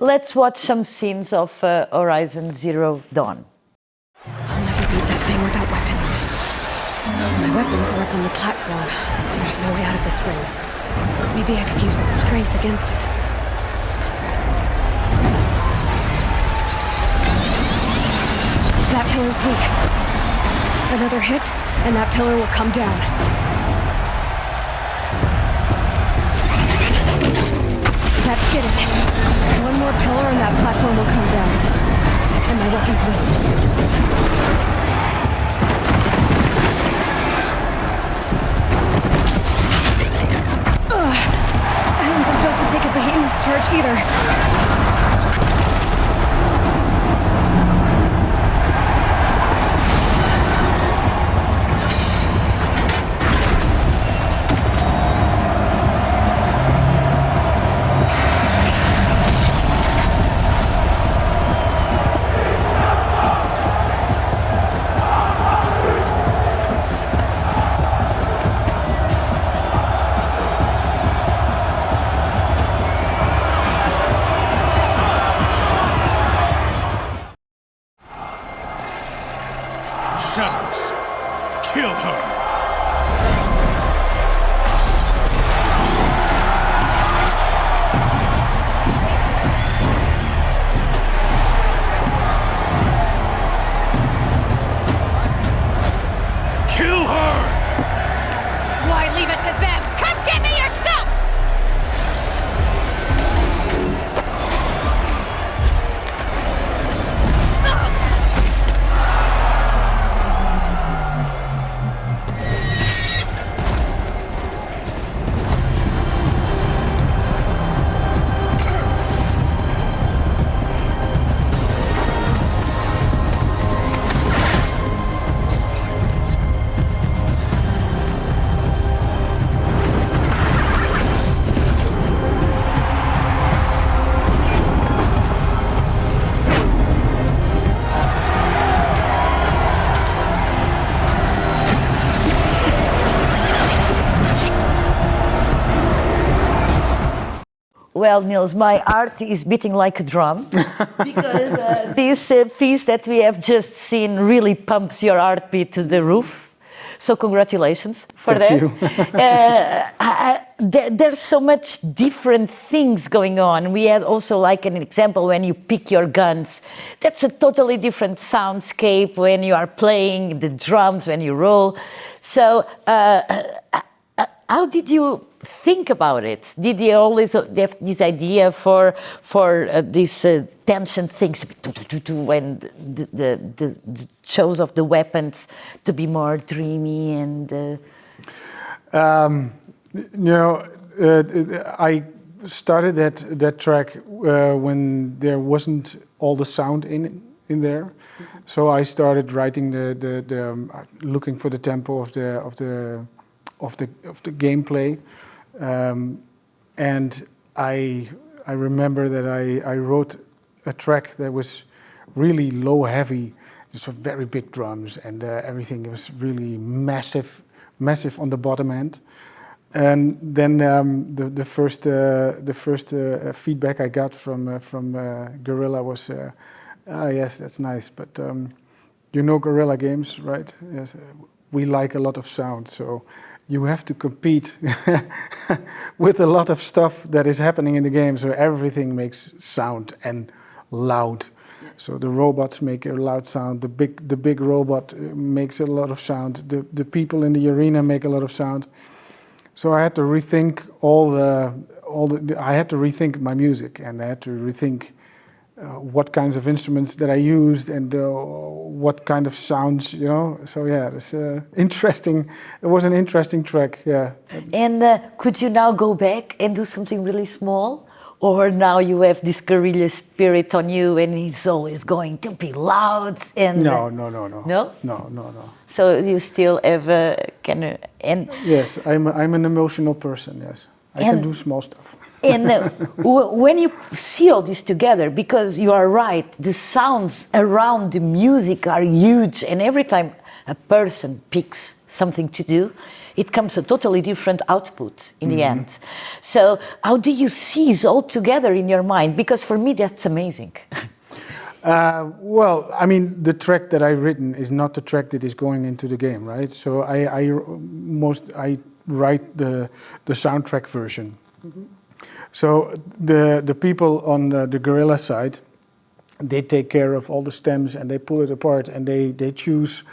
let's watch some scenes of Horizon Zero Dawn. I'll never beat that thing without weapons. My weapons are up on the platform. There's no way out of this ring. Maybe I could use its strength against it. That pillar's weak. Another hit, and that pillar will come down. That did it. One more pillar and that platform will come down. And my weapons won't. I wasn't built to take a behemoth's charge either. Well, Niels, my heart is beating like a drum because this piece that we have just seen really pumps your heartbeat to the roof. So congratulations for Thank that. There's so much different things going on. We had also like an example when you pick your guns. That's a totally different soundscape when you are playing the drums, when you roll. So how did you think about it? Did you always have this idea for these tension things when the shows of the weapons to be more dreamy and? I started that track when there wasn't all the sound in there, so I started writing the looking for the tempo of the gameplay. And I remember that I wrote a track that was really low heavy, just very big drums and everything. It was really massive on the bottom end. And then the first feedback I got from Guerrilla was, yes, that's nice, but Guerrilla Games, right? Yes, we like a lot of sound, so you have to compete with a lot of stuff that is happening in the game, so everything makes sound and loud. Yeah. So the robots make a loud sound, the big robot makes a lot of sound, the people in the arena make a lot of sound. So I had to rethink I had to rethink my music, and I had to rethink what kinds of instruments that I used and what kind of sounds, So yeah, it's interesting. It was an interesting track, yeah. And could you now go back and do something really small? Or now you have this guerrilla spirit on you and it's always going to be loud and... No. No? No. So you still have a kind of... Yes, I'm an emotional person, yes. I can do small stuff. And when you see all this together, because you are right, the sounds around the music are huge, and every time a person picks something to do, it comes a totally different output in the end. So how do you seize all together in your mind? Because for me, that's amazing. Well, I mean, the track that I've written is not the track that is going into the game, right? So I write the soundtrack version. So the people on the Guerrilla side, they take care of all the stems and they pull it apart and they choose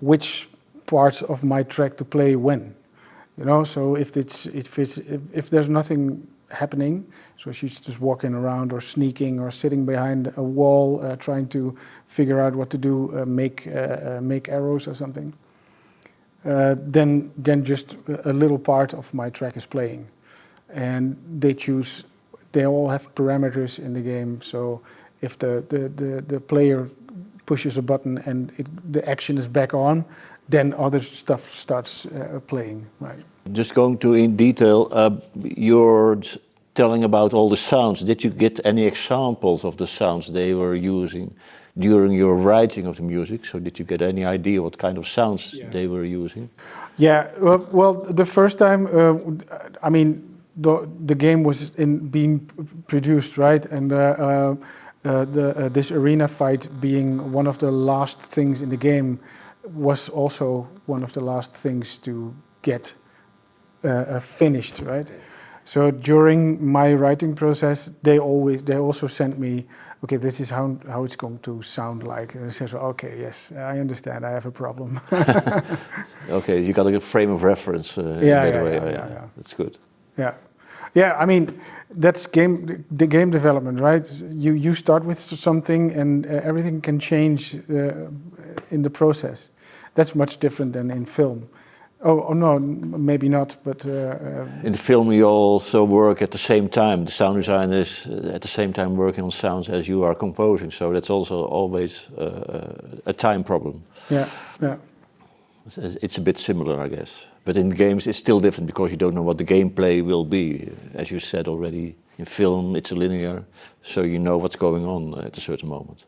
which parts of my track to play when, you know. So if there's nothing happening, so she's just walking around or sneaking or sitting behind a wall trying to figure out what to do, make arrows or something, then just a little part of my track is playing, and they all have parameters in the game. So if the player pushes a button and the action is back on, then other stuff starts playing, right? Just going to in detail, you're telling about all the sounds. Did you get any examples of the sounds they were using during your writing of the music? So did you get any idea what kind of sounds they were using? Yeah, well, the first time, I mean, the game was being produced, right? And this arena fight being one of the last things in the game was also one of the last things to get finished, right? So during my writing process, they also sent me, okay, this is how it's going to sound like. And I said, okay, yes, I understand. I have a problem. Okay, you got a frame of reference. Yeah. That's good. Yeah. I mean, that's the game development, right? You start with something, and everything can change in the process. That's much different than in film. Oh no, maybe not, but... in the film you also work at the same time. The sound designer is at the same time working on sounds as you are composing, so that's also always a time problem. Yeah. It's a bit similar, I guess. But in games it's still different because you don't know what the gameplay will be. As you said already, in film it's linear, so you know what's going on at a certain moment.